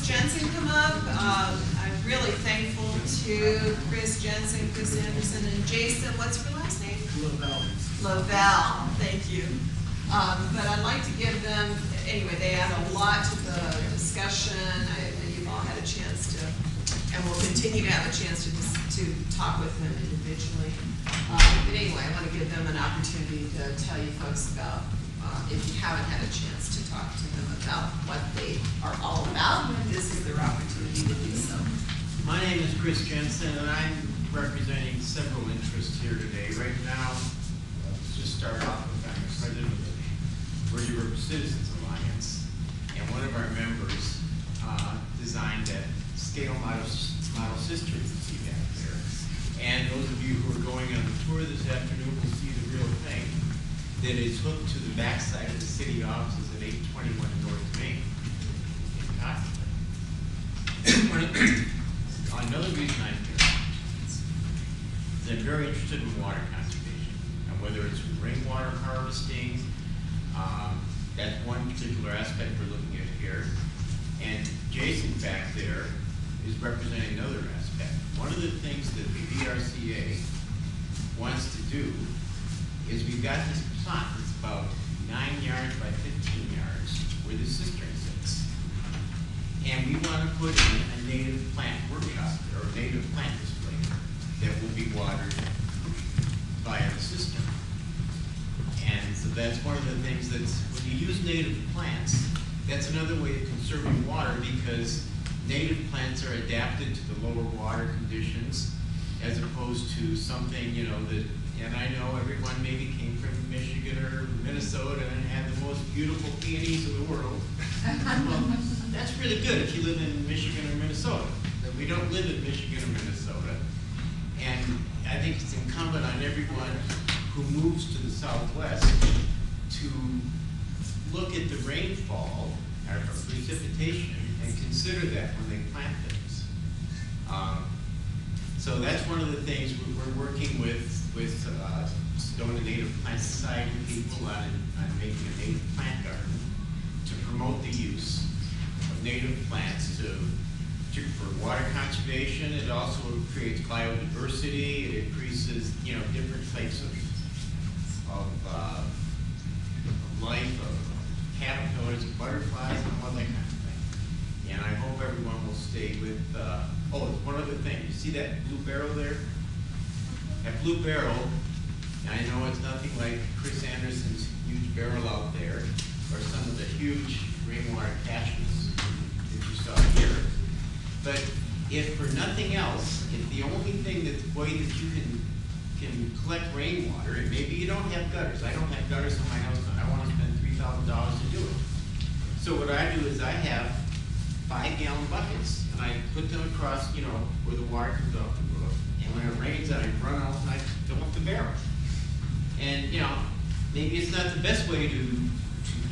Jensen come up. I'm really thankful to Chris Jensen, Chris Anderson, and Jason, what's your last name? Lavelle, thank you. But I'd like to give them, anyway, they add a lot to the discussion. You've all had a chance to, and we'll continue to have a chance to talk with them individually. But anyway, I want to give them an opportunity to tell you folks about, if you haven't had a chance to talk to them about what they are all about, this is their opportunity to do so. My name is Chris Jensen, and I'm representing several interests here today. Right now, let's just start off with I'm the president of the River Citizens Alliance, and one of our members designed that scale model cistern you see back there. And those of you who are going on the tour this afternoon will see the real thing, that is hooked to the backside of the city offices at 821 North Main in Constantine. Another reason I'm here is I'm very interested in water conservation, and whether it's rainwater harvesting, that's one particular aspect we're looking at here. And Jason back there is representing another aspect. One of the things that the VRCA wants to do is we've got this plot that's about 9 yards by 15 yards where the cistern sits. And we want to put in a native plant workshop or a native plant display that will be watered via the cistern. And so that's one of the things that's, when you use native plants, that's another way of conserving water because native plants are adapted to the lower water conditions as opposed to something, you know, that, and I know everyone maybe came from Michigan or Minnesota and had the most beautiful peonies in the world. Well, that's really good if you live in Michigan or Minnesota. But we don't live in Michigan or Minnesota. And I think it's incumbent on everyone who moves to the Southwest to look at the rainfall or precipitation and consider that when they plant things. So that's one of the things we're working with Sedona Native Plant Society people on making a native plant garden to promote the use of native plants for water conservation. It also creates biodiversity. It increases, you know, different types of life, of caterpillars, of butterflies, and all that kind of thing. And I hope everyone will stay with, oh, one other thing. You see that blue barrel there? That blue barrel, and I know it's nothing like Chris Anderson's huge barrel out there, or some of the huge rainwater caches that you saw here. But if for nothing else, if the only thing that's the way that you can collect rainwater, and maybe you don't have gutters. I don't have gutters in my house, and I want to spend $3,000 to do it. So what I do is I have 5-gallon buckets, and I put them across, you know, where the water comes off the roof. And when it rains, I run out and I fill up the barrel. And, you know, maybe it's not the best way to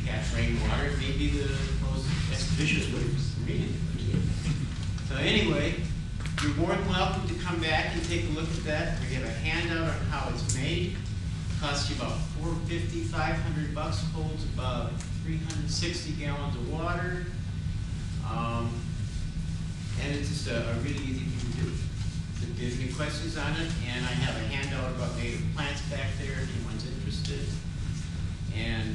catch rainwater. It may be the most expeditious way for me to do it. So anyway, you're more than welcome to come back and take a look at that. We have a handout on how it's made. It costs you about $450, $500, holds about 360 gallons of water. And it's just a really easy thing to do. So if there's any questions on it, and I have a handout about native plants back there if anyone's interested. And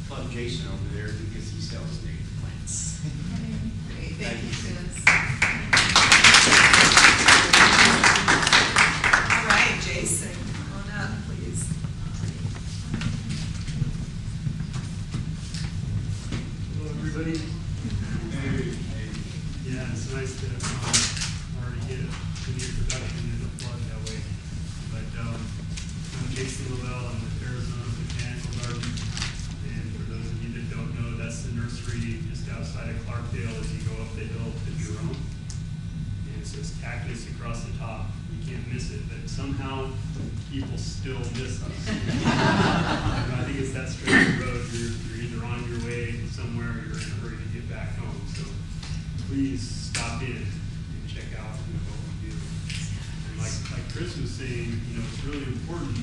plug Jason over there because he sells native plants. Great, thank you, Chris. All right, Jason, come on up, please. Hello, everybody. Hey. Yeah, it's nice to already get a good introduction and a plug that way. But I'm Jason Lavelle. I'm with Arizona Botanical Garden. And for those of you that don't know, that's the nursery just outside of Clarkdale as you go up the hill to Jerome. And it says cactus across the top. You can't miss it, but somehow people still miss us. I think it's that stretch of road. You're either on your way somewhere or you're in a hurry to get back home. So please stop in and check out what we do. And like Chris was saying, you know, it's really important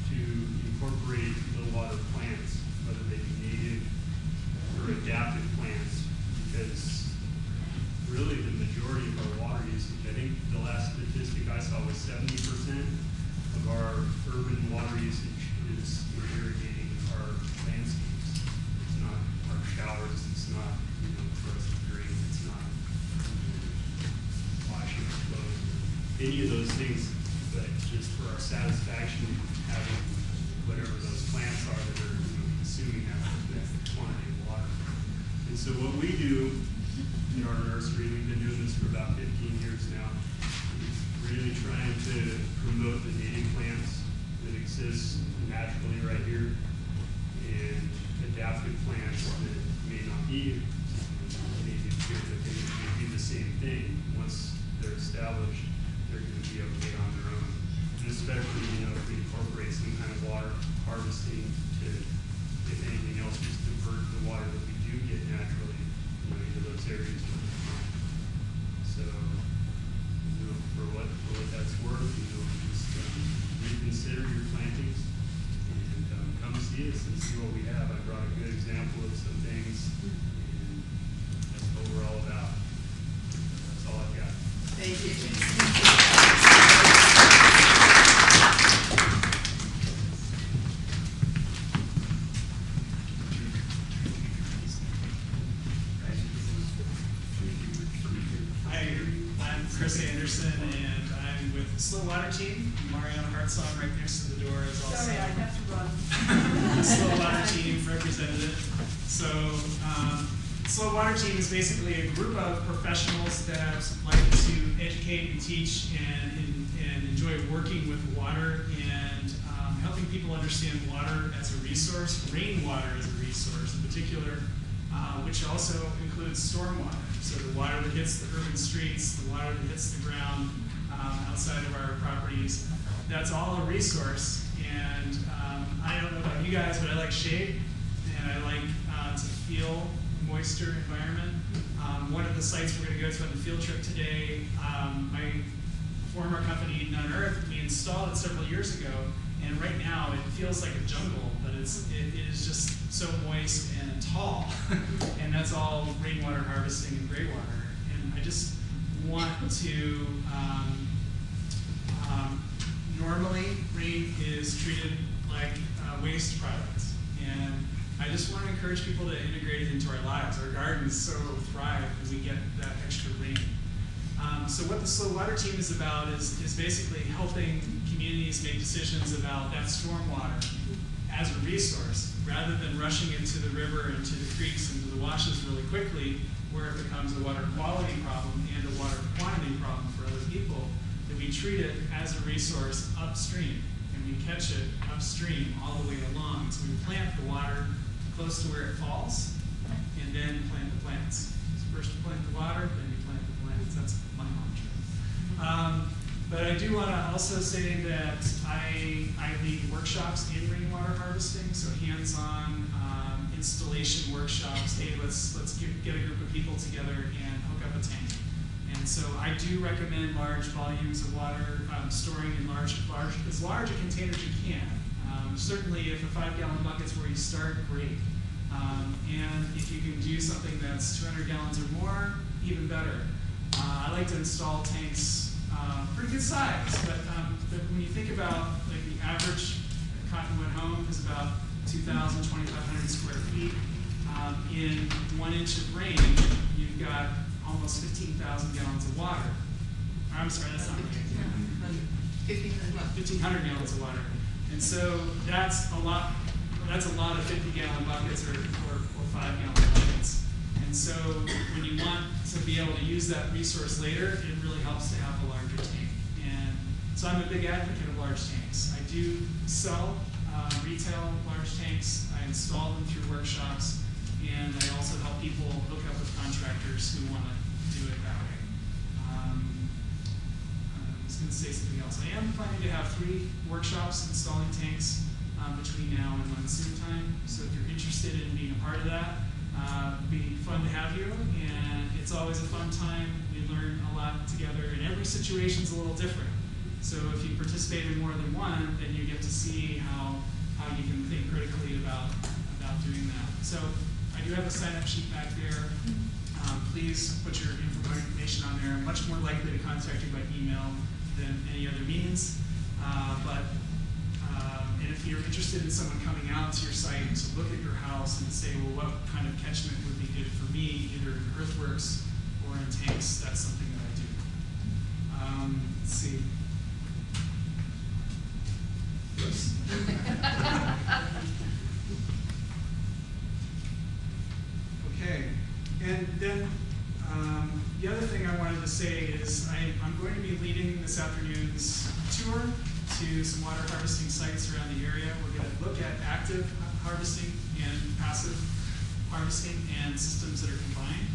to incorporate low water plants, whether they be native or adapted plants, because any of those things, but just for our satisfaction, having whatever those plants are that are, consuming that quantity of water. And so what we do in our nursery, we've been doing this for about 15 years now, is really trying to promote the native plants that exist naturally right here, and adaptive plants that may not be native here, but they do the same thing. Once they're established, they're going to be okay on their own. And especially, if we incorporate some kind of water harvesting to, if anything else, just divert the water that we do get naturally, into those areas. So, for what that's worth, just reconsider your plantings and come see us and see what we have. I brought a good example of some things, and that's what we're all about. That's all I've got. Thank you. I'm Chris Anderson, and I'm with the Slow Water Team. Mariana Hartzong right next to the door is also Sorry, I have to run. the Slow Water Team representative. So, Slow Water Team is basically a group of professionals that like to educate and teach and enjoy working with water and helping people understand water as a resource, rainwater as a resource in particular, which also includes stormwater. So the water that hits the urban streets, the water that hits the ground outside of our properties, that's all a resource. And I don't know about you guys, but I like shade, and I like to feel moisture environment. One of the sites we're going to go to on the field trip today, my former company, None Earth, we installed it several years ago, and right now it feels like a jungle, but it is just so moist and tall, and that's all rainwater harvesting and gray water. And I just want to, normally rain is treated like a waste product, and I just want to encourage people to integrate it into our lives. Our gardens so thrive when we get that extra rain. So what the Slow Water Team is about is basically helping communities make decisions about that stormwater as a resource, rather than rushing into the river, into the creeks, into the washes really quickly, where it becomes a water quality problem and a water quantity problem for other people, that we treat it as a resource upstream, and we catch it upstream all the way along. So we plant the water close to where it falls, and then plant the plants. So first you plant the water, then you plant the plants. That's my mantra. But I do want to also say that I lead workshops in rainwater harvesting, so hands-on installation workshops. Hey, let's get a group of people together and hook up a tank. And so I do recommend large volumes of water, storing in as large a container as you can. Certainly if a 5-gallon bucket's where you start, great. And if you can do something that's 200 gallons or more, even better. I like to install tanks pretty good size, but when you think about like the average cottonwood home is about 2,000, 2,500 square feet. In 1 inch of rain, you've got almost 15,000 gallons of water. I'm sorry, that's not right. 1,500 gallons of water. And so that's a lot of 50-gallon buckets or 5-gallon buckets. And so when you want to be able to use that resource later, it really helps to have a larger tank. And so I'm a big advocate of large tanks. I do sell retail large tanks. I install them through workshops, and I also help people hook up with contractors who want to do it that way. I was going to say something else. I am planning to have 3 workshops installing tanks between now and monsoon time. So if you're interested in being a part of that, it'd be fun to have you, and it's always a fun time. We learn a lot together, and every situation's a little different. So if you participate in more than one, then you get to see how you can think critically about doing that. So I do have a sign-up sheet back there. Please put your information on there. I'm much more likely to contact you by email than any other means. And if you're interested in someone coming out to your site to look at your house and say, well, what kind of catchment would be good for me, either in earthworks or in tanks, that's something that I do. Let's see. Whoops. Okay, and then the other thing I wanted to say is I'm going to be leading this afternoon's tour to some water harvesting sites around the area. We're going to look at active harvesting and passive harvesting and systems that are combined.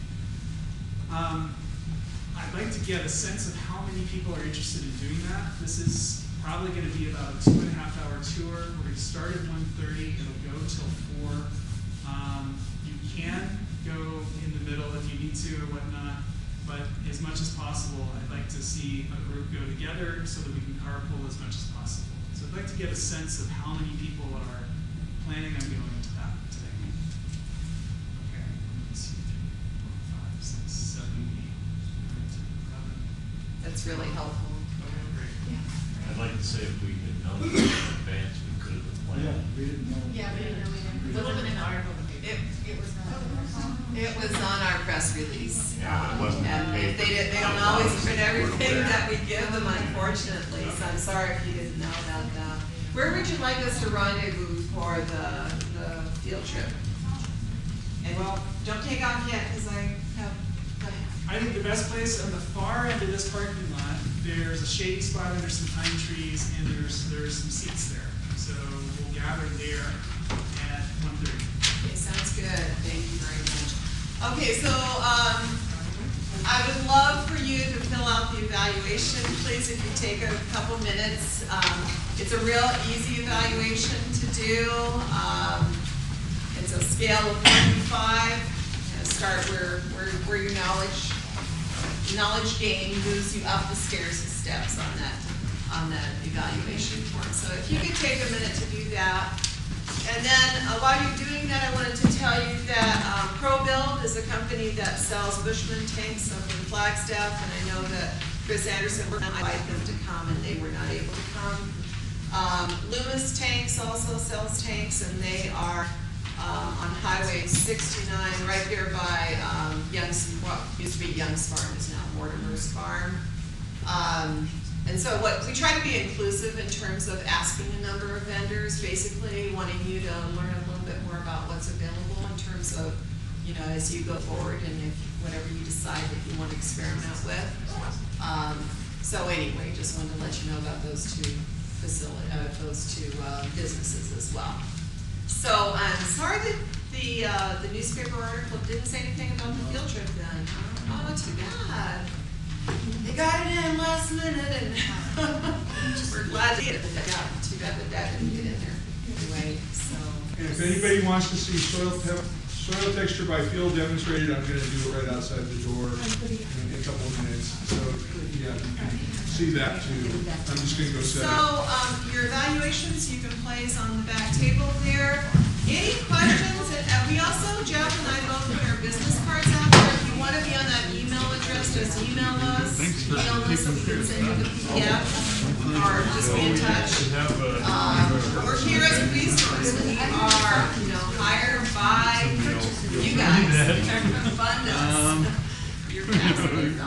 I'd like to get a sense of how many people are interested in doing that. This is probably going to be about a 2.5-hour tour. We're going to start at 1:30. It'll go till 4. You can go in the middle if you need to or whatnot, but as much as possible, I'd like to see a group go together so that we can carpool as much as possible. So I'd like to get a sense of how many people are planning on going to that today. Okay, 1, 2, 3, 4, 5, 6, 7, 8, 9, 10, 11. That's really helpful. Okay, great. I'd like to say if we had known in advance, we could have planned. We didn't know. Yeah, we didn't know either. It wasn't in our, It was on our press release. Yeah, but it wasn't in And the if paper. they don't always print everything that we give them, unfortunately, so I'm sorry if you didn't know about that. Where would you like us to rendezvous for the field trip? And Well- don't take off yet, because I have, I think the best place on the far end of this parking lot, there's a shady spot under some pine trees, and there's some seats there. So we'll gather there at 1:30. okay, sounds good, thank you very much. Okay, so, I would love for you to fill out the evaluation, please, if you take a couple minutes. It's a real easy evaluation to do. It's a scale of 1 to 5. Start where your knowledge gain moves you up the stairs of steps on that evaluation form. So if you could take a minute to do that. And then while you're doing that, I wanted to tell you that ProBuild is a company that sells Bushman tanks up in Flagstaff, and I know that Chris Anderson, we're going to invite them to come, and they were not able to come. Loomis Tanks also sells tanks, and they are on Highway 69, right there by what used to be Young's Farm, is now Mortimer's Farm. And so we try to be inclusive in terms of asking a number of vendors, basically wanting you to learn a little bit more about what's available in terms of, as you go forward and if whatever you decide that you want to experiment with. So anyway, just wanted to let you know about those two businesses as well. So I'm sorry that the newspaper article didn't say anything about the field trip then. Oh, too bad. They got it in last minute, and we're glad to get it. Yeah, too bad that didn't get in there. Anyway, so. And if anybody wants to see soil texture by field demonstrated, I'm gonna do it right outside the door in a couple of minutes. So, yeah, you can see that too. I'm just gonna go set it. So, your evaluations you can place on the back table there. Any questions? And we also, Jeff and I both put our business cards out there. If you want to be on that email address, just email us. Email us so we can send you the PDF or just be in touch. We're here as a resource. We are, hired by you guys. Fund us. You're fascinating.